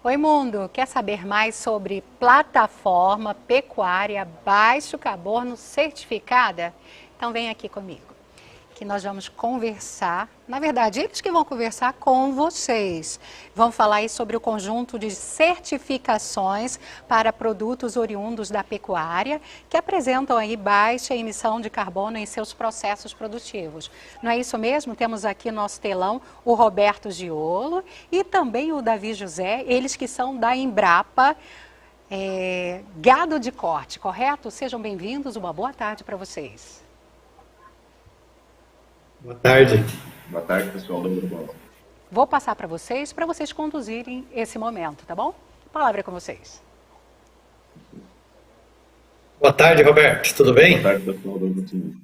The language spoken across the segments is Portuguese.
Oi, mundo! Quer saber mais sobre plataforma pecuária baixo carbono certificada? Então vem aqui comigo, que nós vamos conversar. Na verdade, eles que vão conversar com vocês. Vão falar aí sobre o conjunto de certificações para produtos oriundos da pecuária que apresentam aí baixa emissão de carbono em seus processos produtivos. Não é isso mesmo? Temos aqui no nosso telão o Roberto Giolo e também o Davi José, eles que são da Embrapa, Gado de Corte, correto? Sejam bem-vindos, uma boa tarde para vocês. Boa tarde. Boa tarde, pessoal do Grupo. Vou passar para vocês conduzirem esse momento, tá bom? A palavra é com vocês. Boa tarde, Roberto. Tudo bem? Boa tarde, pessoal do Grupo.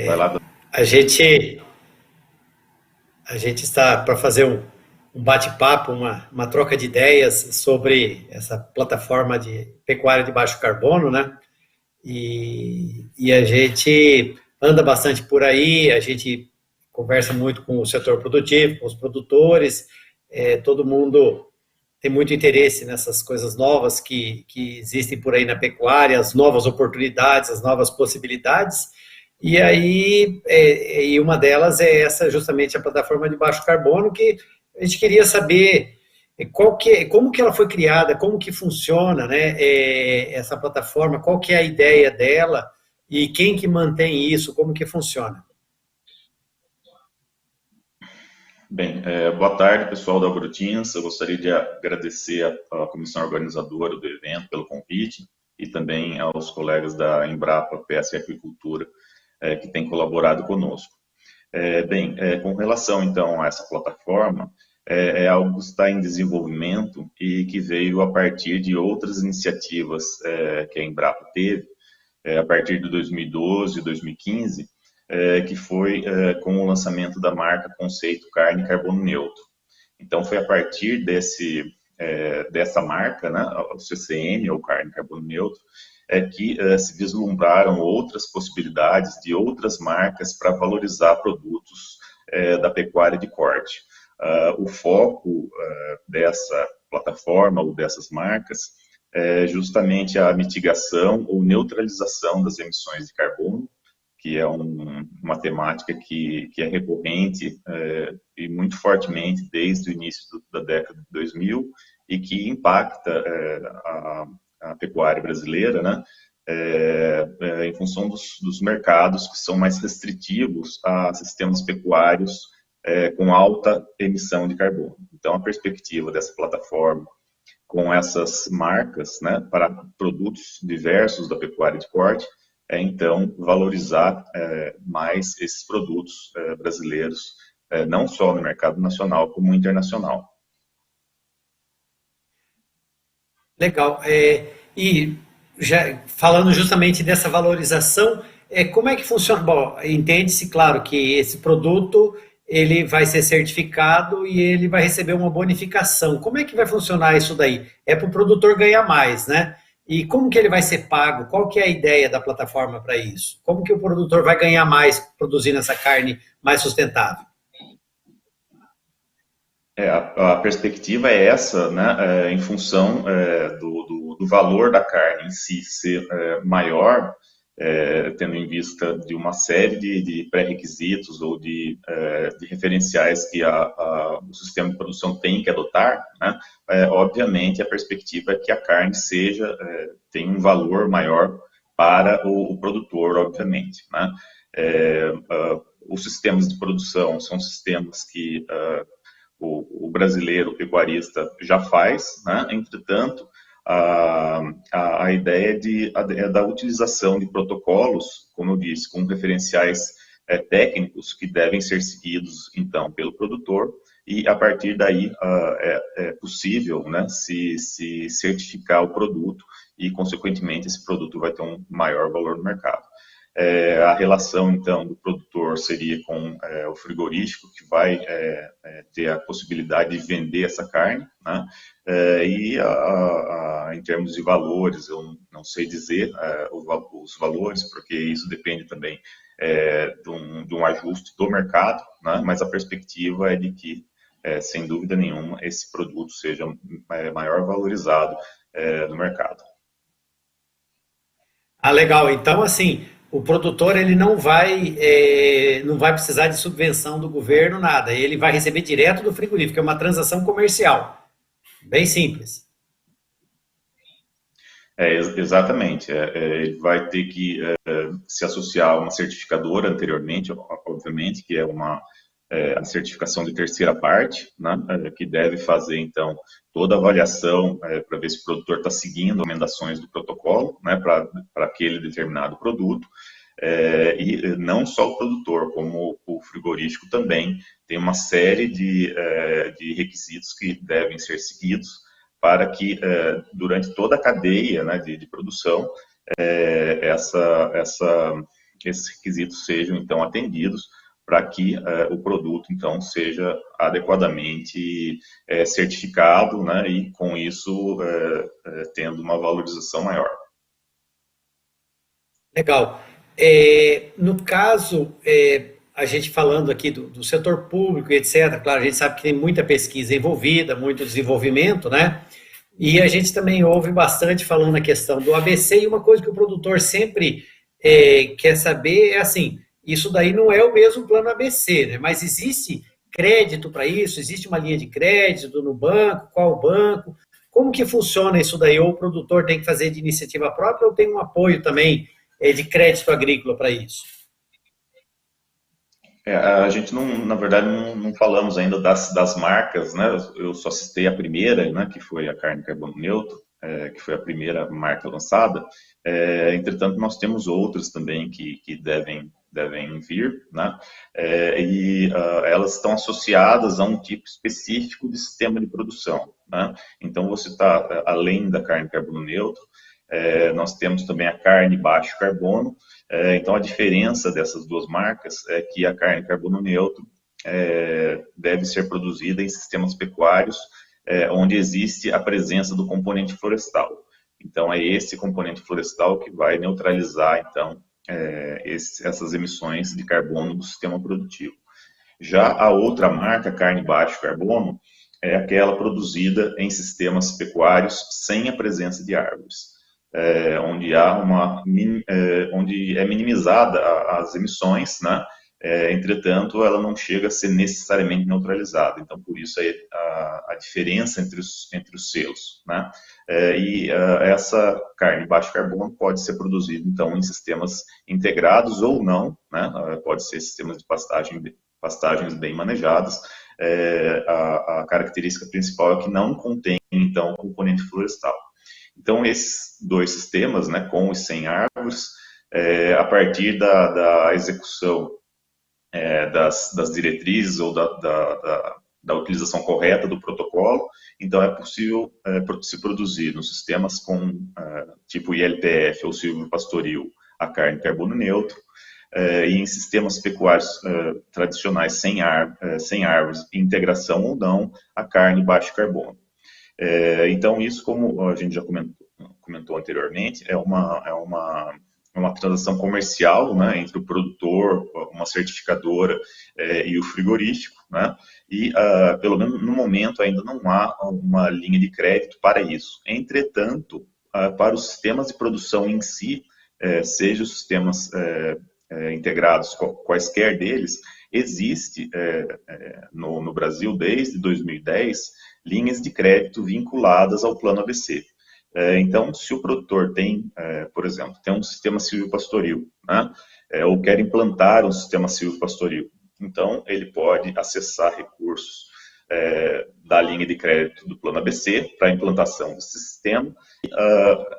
Vai lá. A gente está para fazer um bate-papo, uma troca de ideias sobre essa plataforma de pecuária de baixo carbono, né? E a gente anda bastante por aí, a gente conversa muito com o setor produtivo, com os produtores, todo mundo tem muito interesse nessas coisas novas que existem por aí na pecuária, as novas oportunidades, as novas possibilidades. E aí, e uma delas é essa, justamente a plataforma de baixo carbono, que a gente queria saber como que ela foi criada, como que funciona, né, essa plataforma, qual que é a ideia dela e quem que mantém isso, como que funciona. Bem, boa tarde, pessoal da Agrotins. Eu gostaria de agradecer à comissão organizadora do evento pelo convite e também aos colegas da Embrapa Pesca e Aquicultura que têm colaborado conosco. Com relação, então, a essa plataforma, é algo que está em desenvolvimento e que veio a partir de outras iniciativas que a Embrapa teve, a partir de 2012, 2015, que foi com o lançamento da marca Conceito Carne Carbono Neutro. Então, foi a partir dessa marca, né, o CCN, ou Carne Carbono Neutro, que se vislumbraram outras possibilidades de outras marcas para valorizar produtos da pecuária de corte. O foco dessa plataforma ou dessas marcas é justamente a mitigação ou neutralização das emissões de carbono, que é uma temática que é recorrente e muito fortemente desde o início da década de 2000 e que impacta a pecuária brasileira, né, em função dos mercados que são mais restritivos a sistemas pecuários com alta emissão de carbono. Então, a perspectiva dessa plataforma com essas marcas, né, para produtos diversos da pecuária de corte, então, valorizar mais esses produtos brasileiros, não só no mercado nacional, como internacional. Legal. E já falando justamente dessa valorização, como é que funciona? Bom, entende-se, claro, que esse produto ele vai ser certificado e ele vai receber uma bonificação. Como é que vai funcionar isso daí? É para o produtor ganhar mais, né? E como que ele vai ser pago? Qual que é a ideia da plataforma para isso? Como que o produtor vai ganhar mais produzindo essa carne mais sustentável? A perspectiva é essa, né, em função do valor da carne em si ser maior, tendo em vista de uma série de pré-requisitos ou de referenciais que o sistema de produção tem que adotar, né, obviamente a perspectiva é que a carne tenha um valor maior para o produtor, obviamente, né. Os sistemas de produção são sistemas que o brasileiro pecuarista já faz, né? Entretanto, a ideia da utilização de protocolos, como eu disse, com referenciais técnicos que devem ser seguidos, então, pelo produtor, e a partir daí é possível, né, se certificar o produto e, consequentemente, esse produto vai ter um maior valor no mercado. A relação, então, do produtor seria com o frigorífico, que vai ter a possibilidade de vender essa carne, né? E em termos de valores, eu não sei dizer os valores, porque isso depende também de um ajuste do mercado, né? Mas a perspectiva é de que sem dúvida nenhuma, esse produto seja maior valorizado no mercado. Ah, legal. Então, assim, o produtor ele não vai precisar de subvenção do governo, nada. Ele vai receber direto do frigorífico, é uma transação comercial. Bem simples. Exatamente. Ele vai ter que se associar a uma certificadora anteriormente, obviamente, que é a certificação de terceira parte, né, que deve fazer, então, toda a avaliação para ver se o produtor está seguindo as recomendações do protocolo, né, para aquele determinado produto. E não só o produtor, como o frigorífico também tem uma série de requisitos que devem ser seguidos para que, durante toda a cadeia, né, de produção, esses requisitos sejam, então, atendidos para que o produto, então, seja adequadamente certificado, né, e, com isso, tendo uma valorização maior. Legal. No caso, a gente falando aqui do setor público, etc., claro, a gente sabe que tem muita pesquisa envolvida, muito desenvolvimento, né? E a gente também ouve bastante falando na questão do ABC, e uma coisa que o produtor sempre quer saber é assim, isso daí não é o mesmo plano ABC, né? Mas existe crédito para isso? Existe uma linha de crédito no banco? Qual banco? Como que funciona isso daí? Ou o produtor tem que fazer de iniciativa própria ou tem um apoio também de crédito agrícola para isso? A gente na verdade, não falamos ainda das marcas, né? Eu só citei a primeira, né? Que foi a carne carbono neutro, que foi a primeira marca lançada. Entretanto, nós temos outras também que devem vir, né? Elas estão associadas a um tipo específico de sistema de produção, né? Então, você está, além da carne carbono neutro, nós temos também a carne baixo carbono. Então, a diferença dessas duas marcas é que a carne carbono neutro deve ser produzida em sistemas pecuários onde existe a presença do componente florestal. Então, é esse componente florestal que vai neutralizar, então, essas emissões de carbono do sistema produtivo. Já a outra marca, carne baixo carbono, é aquela produzida em sistemas pecuários sem a presença de árvores. Onde é minimizada as emissões, né? Entretanto, ela não chega a ser necessariamente neutralizada. Então, por isso a diferença entre os selos, né? Essa carne baixo carbono pode ser produzida, então, em sistemas integrados ou não, né? Pode ser sistemas de pastagens bem manejadas. A característica principal é que não contém, então, componente florestal. Então, esses dois sistemas, né, com e sem árvores, a partir da execução das diretrizes ou da utilização correta do protocolo, então é possível se produzir nos sistemas com tipo ILPF ou silvopastoril a carne carbono neutro, e em sistemas pecuários tradicionais sem árvores, integração ou não, a carne baixo carbono. Então, isso, como a gente já comentou anteriormente, é uma transação comercial, né, entre o produtor, uma certificadora e o frigorífico, né, e pelo menos no momento ainda não há uma linha de crédito para isso. Entretanto, para os sistemas de produção em si, seja os sistemas integrados, quaisquer deles, existe no Brasil, desde 2010, linhas de crédito vinculadas ao plano ABC. Então, se o produtor tem, por exemplo, tem um sistema silvopastoril, né, ou quer implantar um sistema silvopastoril, então ele pode acessar recursos da linha de crédito do plano ABC para a implantação desse sistema,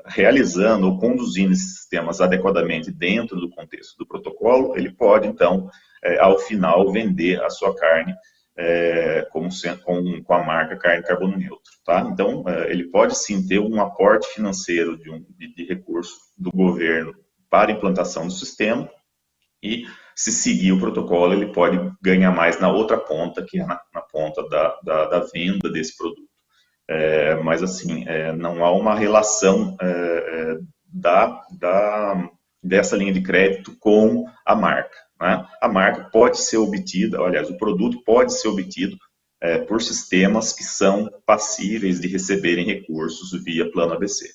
realizando ou conduzindo esses sistemas adequadamente dentro do contexto do protocolo, ele pode, então, ao final, vender a sua carne com a marca carne carbono neutro, tá? Então, ele pode sim ter um aporte financeiro de recurso do governo para a implantação do sistema, e se seguir o protocolo, ele pode ganhar mais na outra ponta, que é na ponta da venda desse produto. Mas, assim, não há uma relação dessa linha de crédito com a marca, né? A marca pode ser obtida, aliás, o produto pode ser obtido por sistemas que são passíveis de receberem recursos via Plano ABC.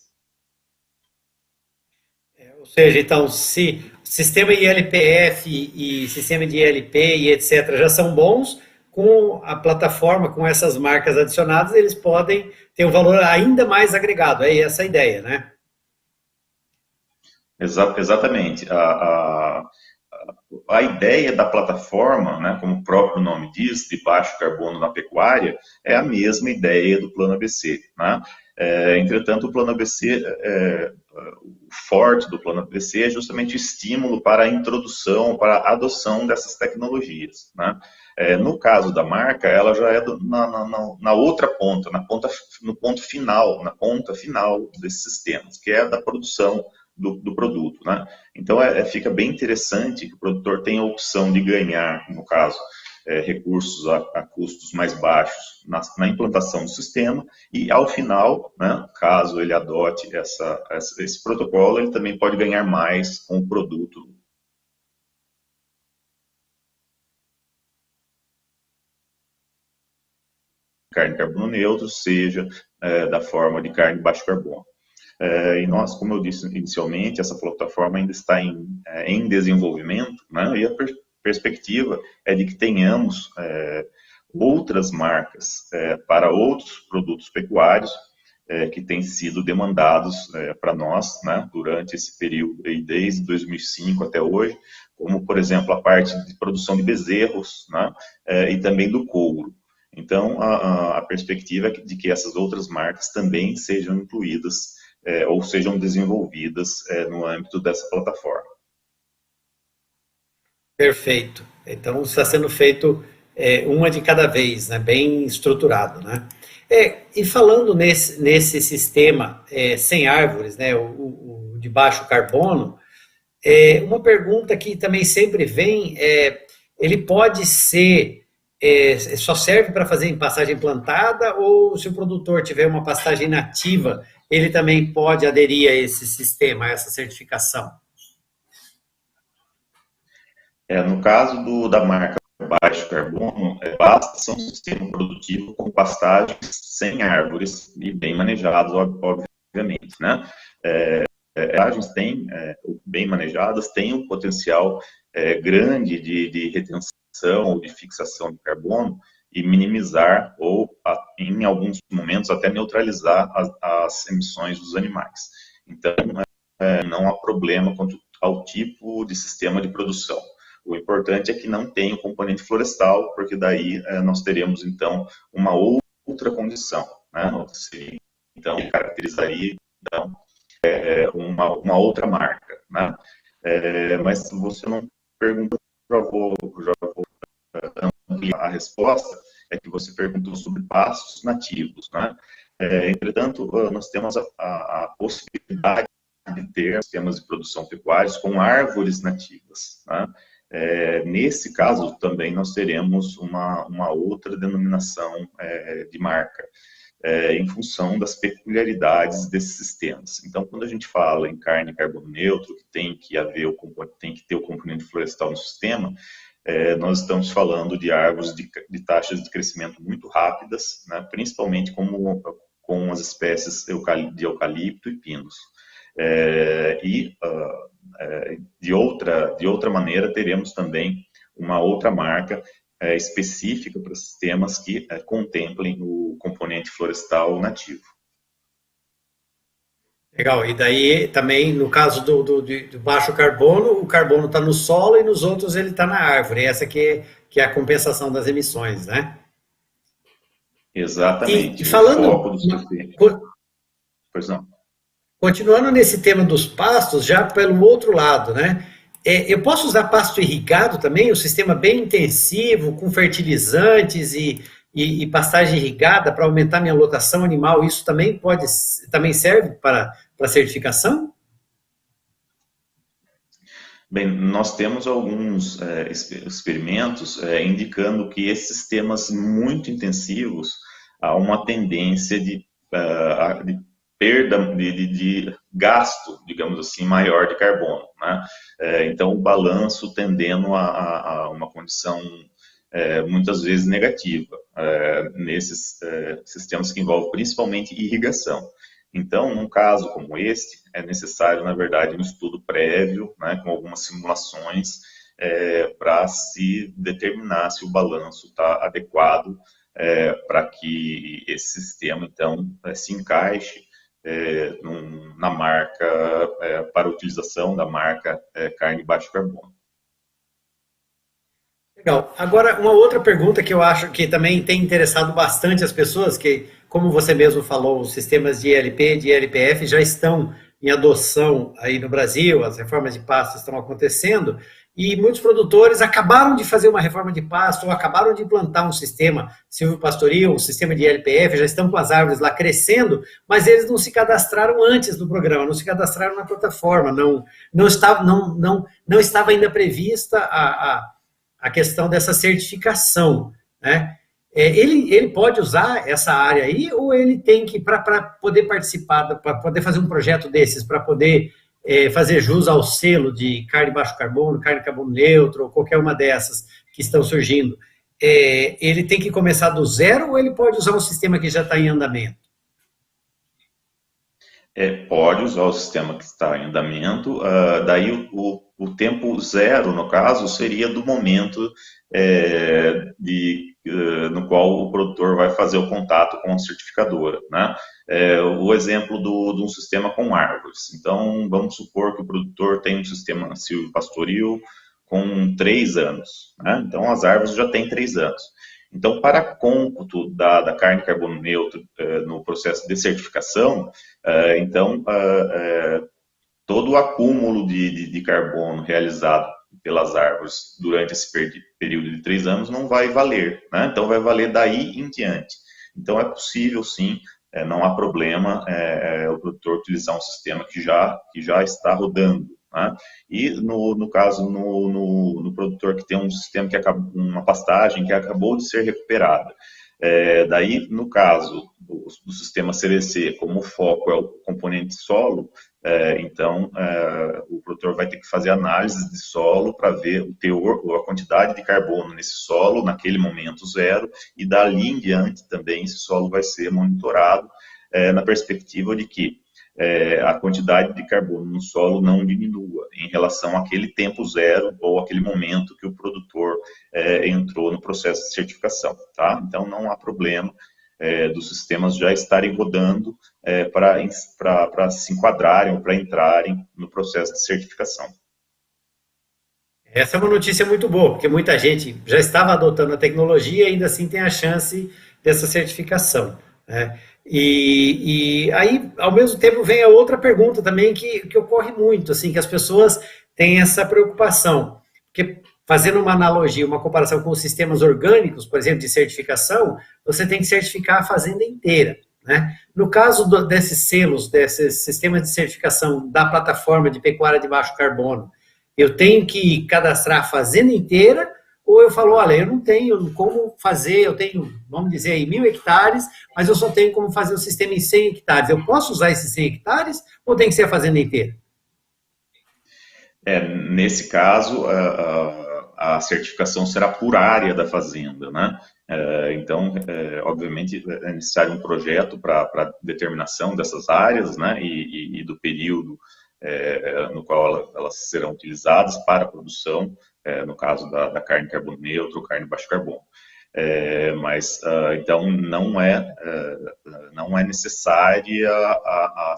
Ou seja, então, se sistema ILPF e sistema de ILP e etc. já são bons, com a plataforma, com essas marcas adicionadas, eles podem ter um valor ainda mais agregado. É essa a ideia, né? Exatamente. A ideia da plataforma, né, como o próprio nome diz, de baixo carbono na pecuária, é a mesma ideia do Plano ABC. Né? Entretanto, o Plano ABC, o forte do Plano ABC é justamente o estímulo para a introdução, para a adoção dessas tecnologias. Né? No caso da marca, ela já é na outra ponta, no ponto final, na ponta final desses sistemas, que é da produção do produto, né? Então, fica bem interessante que o produtor tenha a opção de ganhar, no caso, recursos a custos mais baixos na implantação do sistema e, ao final, né, caso ele adote esse protocolo, ele também pode ganhar mais com o produto. Carne carbono neutro, seja da forma de carne baixo carbono. E nós, como eu disse inicialmente, essa plataforma ainda está em desenvolvimento, né? E a perspectiva é de que tenhamos outras marcas para outros produtos pecuários que têm sido demandados para nós, né, durante esse período, desde 2005 até hoje, como, por exemplo, a parte de produção de bezerros, né, e também do couro. Então, a perspectiva é de que essas outras marcas também sejam incluídas ou sejam desenvolvidas no âmbito dessa plataforma. Perfeito. Então, está sendo feito uma de cada vez, né? Bem estruturado, né? E falando nesse sistema sem árvores, né? O de baixo carbono, uma pergunta que também sempre vem ele pode ser só serve para fazer em pastagem plantada ou se o produtor tiver uma pastagem nativa, ele também pode aderir a esse sistema, a essa certificação? No caso da marca baixo carbono, basta ser um sistema produtivo com pastagens sem árvores e bem manejados, obviamente, né? Pastagens bem manejadas têm um potencial grande de retenção ou de fixação de carbono e minimizar ou, em alguns momentos, até neutralizar as emissões dos animais. Então, não há problema quanto ao tipo de sistema de produção. O importante é que não tenha o componente florestal, porque daí nós teremos, então, uma outra condição, né? Então, caracterizaria, então, uma outra marca, né? Mas você não perguntou, já vou ampliar a resposta, é que você perguntou sobre pastos nativos, né? Entretanto, nós temos a possibilidade de ter sistemas de produção pecuários com árvores nativas, né? Nesse caso, também nós teremos uma outra denominação de marca, em função das peculiaridades desses sistemas. Então, quando a gente fala em carne carbono neutro, que tem que ter o componente florestal no sistema, nós estamos falando de árvores de taxas de crescimento muito rápidas, né, principalmente com as espécies de eucalipto e pinos. De outra maneira, teremos também uma outra marca específica para sistemas que contemplem o componente florestal nativo. Legal, e daí também no caso do baixo carbono, o carbono está no solo e nos outros ele está na árvore, essa que é a compensação das emissões, né? Exatamente. E falando, o foco do sistema. Pois não. Continuando nesse tema dos pastos, já pelo outro lado, né? Eu posso usar pasto irrigado também, um sistema bem intensivo, com fertilizantes e pastagem irrigada para aumentar minha lotação animal, isso também serve para certificação? Bem, nós temos alguns experimentos indicando que esses sistemas muito intensivos há uma tendência de perda de gasto, digamos assim, maior de carbono, né? Então, o balanço tendendo a uma condição muitas vezes negativa, nesses sistemas que envolvem principalmente irrigação. Então, num caso como este, é necessário, na verdade, um estudo prévio, né, com algumas simulações, para se determinar se o balanço está adequado para que esse sistema, então, se encaixe na marca, para a utilização da marca carne baixo carbono. Legal. Agora, uma outra pergunta que eu acho que também tem interessado bastante as pessoas, que, como você mesmo falou, os sistemas de ILP, de ILPF já estão em adoção aí no Brasil, as reformas de pasto estão acontecendo, e muitos produtores acabaram de fazer uma reforma de pasto ou acabaram de implantar um sistema silvopastoril, um sistema de ILPF, já estão com as árvores lá crescendo, mas eles não se cadastraram antes do programa, não se cadastraram na plataforma, não estava ainda prevista a questão dessa certificação, né? Ele pode usar essa área aí, ou ele tem que, para poder participar, para poder fazer um projeto desses, para poder fazer jus ao selo de carne baixo carbono, carne carbono neutro, ou qualquer uma dessas que estão surgindo, ele tem que começar do zero, ou ele pode usar um sistema que já está em andamento? Pode usar o sistema que está em andamento, daí o tempo zero, no caso, seria do momento no qual o produtor vai fazer o contato com a certificadora, né? O exemplo de um sistema com árvores. Então, vamos supor que o produtor tem um sistema silvopastoril com 3 anos, né? Então, as árvores já têm 3 anos. Então, para cômputo da carne carbono neutro no processo de certificação, então, todo o acúmulo de carbono realizado pelas árvores durante esse período de 3 anos não vai valer, né? Então, vai valer daí em diante. Então, é possível, sim, não há problema o produtor utilizar um sistema que já está rodando, né? E, no caso, no produtor que tem um sistema, uma pastagem que acabou de ser recuperada, daí, no caso do sistema CDC, como o foco é o componente solo, então o produtor vai ter que fazer análise de solo para ver o teor, ou a quantidade de carbono nesse solo, naquele momento zero, e dali em diante também esse solo vai ser monitorado na perspectiva de que a quantidade de carbono no solo não diminua em relação àquele tempo zero ou aquele momento que o produtor entrou no processo de certificação, tá? Então, não há problema dos sistemas já estarem rodando para se enquadrarem ou para entrarem no processo de certificação. Essa é uma notícia muito boa, porque muita gente já estava adotando a tecnologia e ainda assim tem a chance dessa certificação, né? E aí, ao mesmo tempo, vem a outra pergunta também que ocorre muito, assim, que as pessoas têm essa preocupação. Porque, fazendo uma analogia, uma comparação com os sistemas orgânicos, por exemplo, de certificação, você tem que certificar a fazenda inteira, né? No caso desses selos, desses sistemas de certificação da plataforma de pecuária de baixo carbono, eu tenho que cadastrar a fazenda inteira, ou eu falo, olha, eu não tenho como fazer, eu tenho, vamos dizer aí, 1.000 hectares, mas eu só tenho como fazer o sistema em 100 hectares. Eu posso usar esses 100 hectares ou tem que ser a fazenda inteira? Nesse caso, a certificação será por área da fazenda, né? Então, obviamente, é necessário um projeto para determinação dessas áreas, né? E do período no qual elas serão utilizadas para a produção, no caso da carne carbono neutro, carne baixo carbono. Mas, então, não é necessária a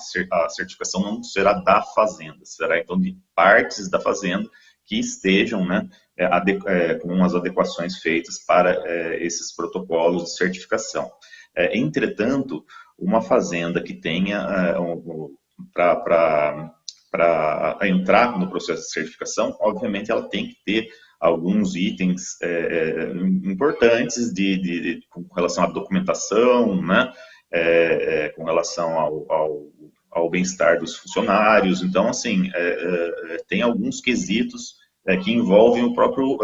certificação, não será da fazenda, será, então, de partes da fazenda que estejam, né, com as adequações feitas para esses protocolos de certificação. Entretanto, uma fazenda que tenha, para entrar no processo de certificação, obviamente ela tem que ter alguns itens importantes com relação à documentação, né, com relação ao bem-estar dos funcionários. Então, assim, tem alguns quesitos que envolvem o próprio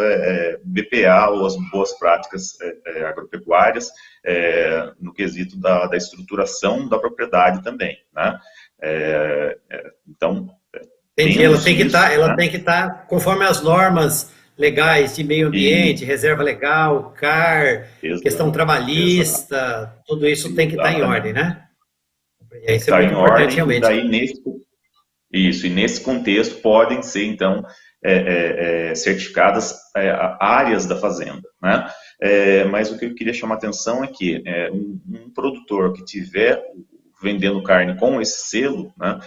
BPA, ou as boas práticas agropecuárias, no quesito da estruturação da propriedade também, né? Então, ela tem que estar conforme as normas legais de meio ambiente, reserva legal, CAR, questão exato, trabalhista, tudo isso tem que estar em ordem, exatamente. né? Tem que Isso é estar muito em importante, ordem, e realmente. daí e nesse contexto podem ser, então, certificadas áreas da fazenda, né? Mas o que eu queria chamar a atenção é que um produtor que tiver vendendo carne com esse selo, né,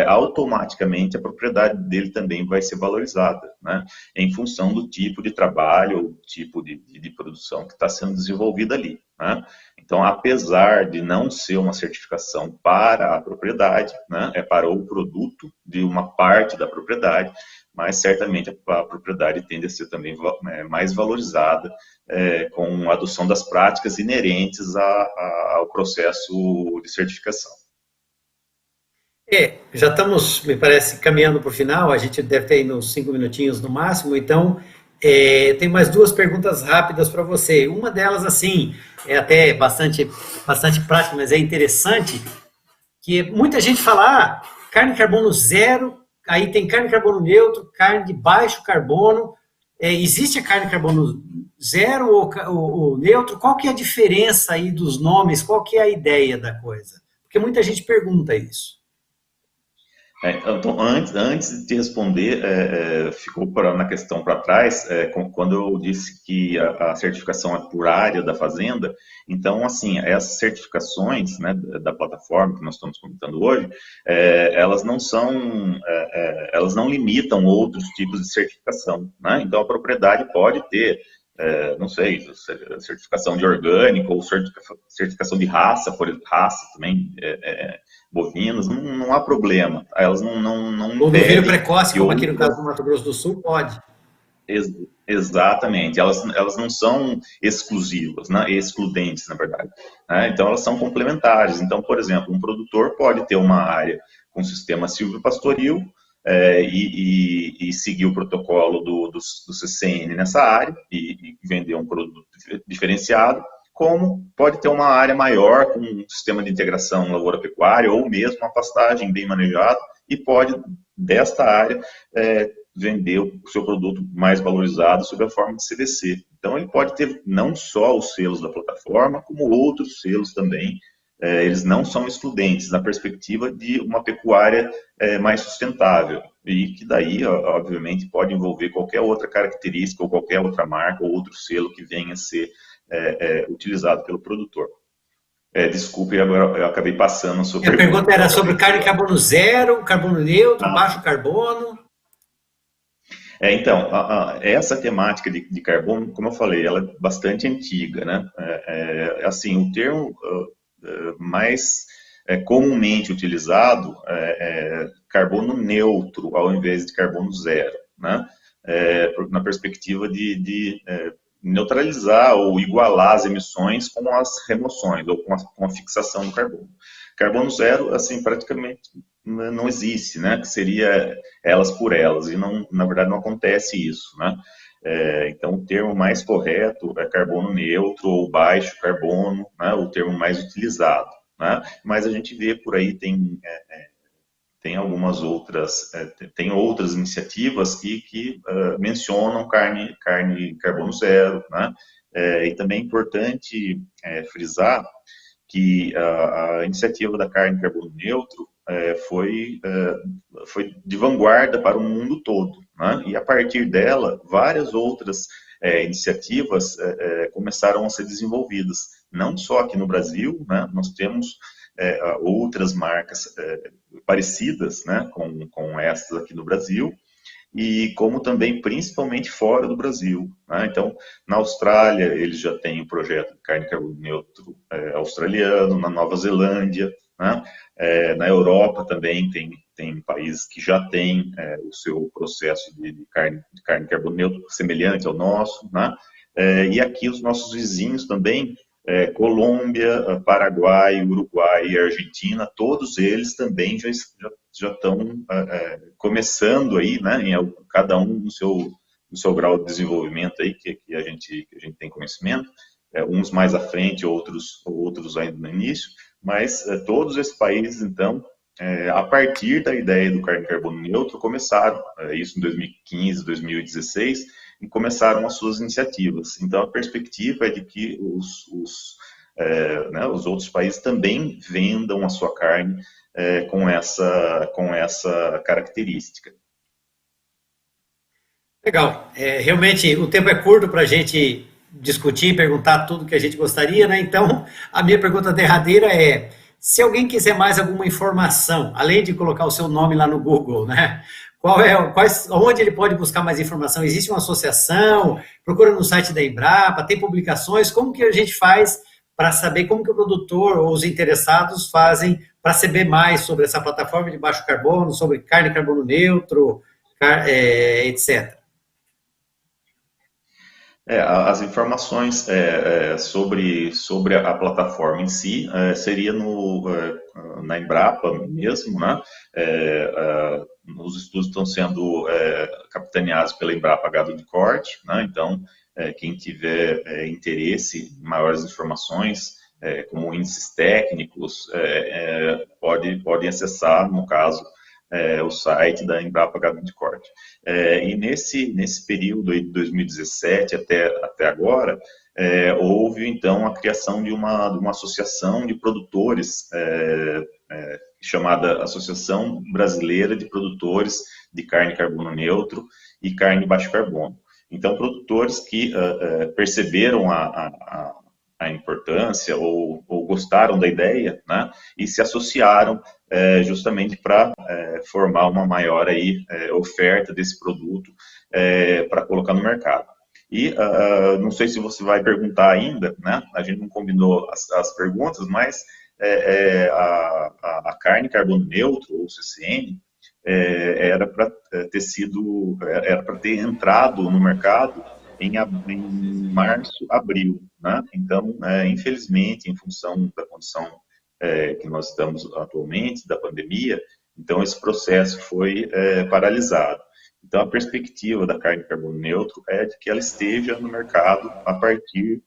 automaticamente a propriedade dele também vai ser valorizada, né, em função do tipo de trabalho ou tipo de produção que está sendo desenvolvida ali, né. Então, apesar de não ser uma certificação para a propriedade, né, é para o produto de uma parte da propriedade, mas certamente a propriedade tende a ser também mais valorizada com a adoção das práticas inerentes ao processo de certificação. Já estamos, me parece, caminhando para o final, a gente deve ter aí uns 5 minutinhos no máximo, então tem mais duas perguntas rápidas para você. Uma delas, assim, é até bastante prática, mas é interessante, que muita gente fala, carne de carbono zero, aí tem carne de carbono neutro, carne de baixo carbono, existe a carne de carbono zero ou neutro? Qual que é a diferença aí dos nomes? Qual que é a ideia da coisa? Porque muita gente pergunta isso. Então, antes de responder, ficou na questão para trás, quando eu disse que a certificação é por área da fazenda, então, assim, essas certificações, né, da plataforma que nós estamos comentando hoje, elas elas não limitam outros tipos de certificação, né? Então, a propriedade pode ter, não sei, certificação de orgânico ou certificação de raça, por exemplo, raça também, bovinos, não há problema. Elas não Ou novilho impedem precoce, que como aqui no outras... caso do Mato Grosso do Sul, pode. Exatamente. Elas não são exclusivas, né? Excludentes, na verdade. Né? Então, elas são complementares. Então, por exemplo, um produtor pode ter uma área com sistema silvopastoril e seguir o protocolo do CCN nessa área e vender um produto diferenciado, como pode ter uma área maior com um sistema de integração lavoura-pecuária ou mesmo uma pastagem bem manejada e pode, desta área, vender o seu produto mais valorizado sob a forma de CDC. Então, ele pode ter não só os selos da plataforma, como outros selos também. Eles não são excludentes na perspectiva de uma pecuária mais sustentável. E que daí, obviamente, pode envolver qualquer outra característica ou qualquer outra marca ou outro selo que venha a ser utilizado pelo produtor. Desculpe, agora eu acabei passando a sua pergunta. A pergunta era sobre carne de carbono zero, carbono neutro, baixo carbono. Então, essa temática de carbono, como eu falei, ela é bastante antiga, né? Assim, o termo mais comumente utilizado é carbono neutro, ao invés de carbono zero, né? Na perspectiva de neutralizar ou igualar as emissões com as remoções ou com a fixação do carbono. Carbono zero, assim, praticamente não existe, né? Que seria elas por elas, e não, na verdade não acontece isso, né? Então, o termo mais correto é carbono neutro ou baixo carbono, né? O termo mais utilizado, né? Mas a gente vê por aí, tem algumas outras, tem outras iniciativas que mencionam carne carbono zero, né? E também é importante frisar que a iniciativa da carne carbono neutro foi de vanguarda para o mundo todo, né? E a partir dela, várias outras iniciativas começaram a ser desenvolvidas, não só aqui no Brasil, né? Nós temos outras marcas parecidas, né, com essas aqui no Brasil, e como também principalmente fora do Brasil, né? Então, na Austrália, eles já têm o projeto de carne carbono neutro australiano, na Nova Zelândia, né? Na Europa também tem países que já têm o seu processo de carne carbono neutro semelhante ao nosso, né? E aqui os nossos vizinhos também, Colômbia, Paraguai, Uruguai e Argentina, todos eles também já estão começando aí, né, cada um no seu grau de desenvolvimento aí, que a gente tem conhecimento, uns mais à frente, outros ainda no início, mas todos esses países, então, a partir da ideia do carne carbono neutro, começaram, isso em 2015, 2016, e começaram as suas iniciativas. Então, a perspectiva é de que né, os outros países também vendam a sua carne com essa característica. Legal. Realmente, o tempo é curto para a gente discutir, perguntar tudo que a gente gostaria, né? Então, a minha pergunta derradeira é, se alguém quiser mais alguma informação, além de colocar o seu nome lá no Google, né? Onde ele pode buscar mais informação? Existe uma associação? Procura no site da Embrapa? Tem publicações? Como que a gente faz para saber como que o produtor ou os interessados fazem para saber mais sobre essa plataforma de baixo carbono, sobre carne carbono neutro, etc.? As informações sobre a plataforma em si seria na Embrapa mesmo, né? Os estudos estão sendo capitaneados pela Embrapa Gado de Corte, né? Então, quem tiver interesse em maiores informações, como índices técnicos, pode acessar, no caso, o site da Embrapa Gado de Corte. E nesse período aí de 2017 até agora, houve então a criação de uma associação de produtores, chamada Associação Brasileira de Produtores de Carne Carbono Neutro e Carne Baixo Carbono. Então, produtores que perceberam a importância ou gostaram da ideia, né, e se associaram justamente para formar uma maior oferta desse produto para colocar no mercado. E não sei se você vai perguntar ainda, né, a gente não combinou as perguntas, mas a carne carbono neutro, ou CCN, era para ter entrado no mercado em março, abril, né? Então, infelizmente, em função da condição que nós estamos atualmente, da pandemia, então esse processo foi paralisado. Então, a perspectiva da carne carbono neutro é de que ela esteja no mercado a partir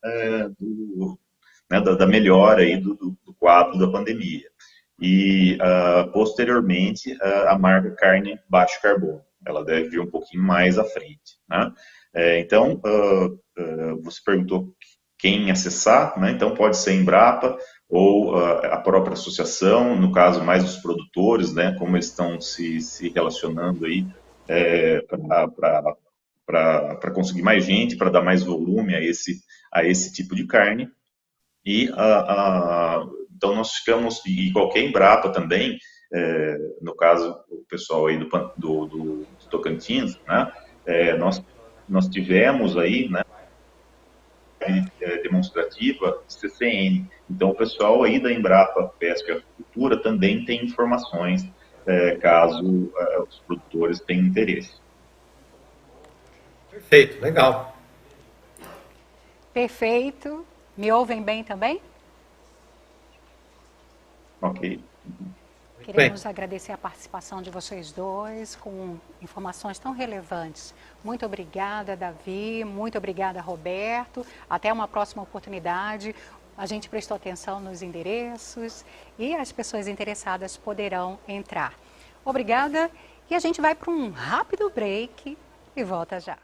da melhora aí do quadro da pandemia. E, posteriormente, a marca carne baixo carbono. Ela deve vir um pouquinho mais à frente, né? Então, você perguntou quem acessar, né? Então pode ser a Embrapa ou a própria associação, no caso mais os produtores, né? Como eles estão se relacionando aí para conseguir mais gente, para dar mais volume a esse tipo de carne. E então nós ficamos, e qualquer Embrapa também, no caso o pessoal aí do Tocantins, né? Nós tivemos aí, né, demonstrativa CCN. Então, o pessoal aí da Embrapa Pesca e Agricultura também tem informações, caso os produtores tenham interesse. Perfeito, legal. Perfeito. Me ouvem bem também? Ok. Queremos agradecer a participação de vocês dois com informações tão relevantes. Muito obrigada, Davi. Muito obrigada, Roberto. Até uma próxima oportunidade. A gente prestou atenção nos endereços e as pessoas interessadas poderão entrar. Obrigada e a gente vai para um rápido break e volta já.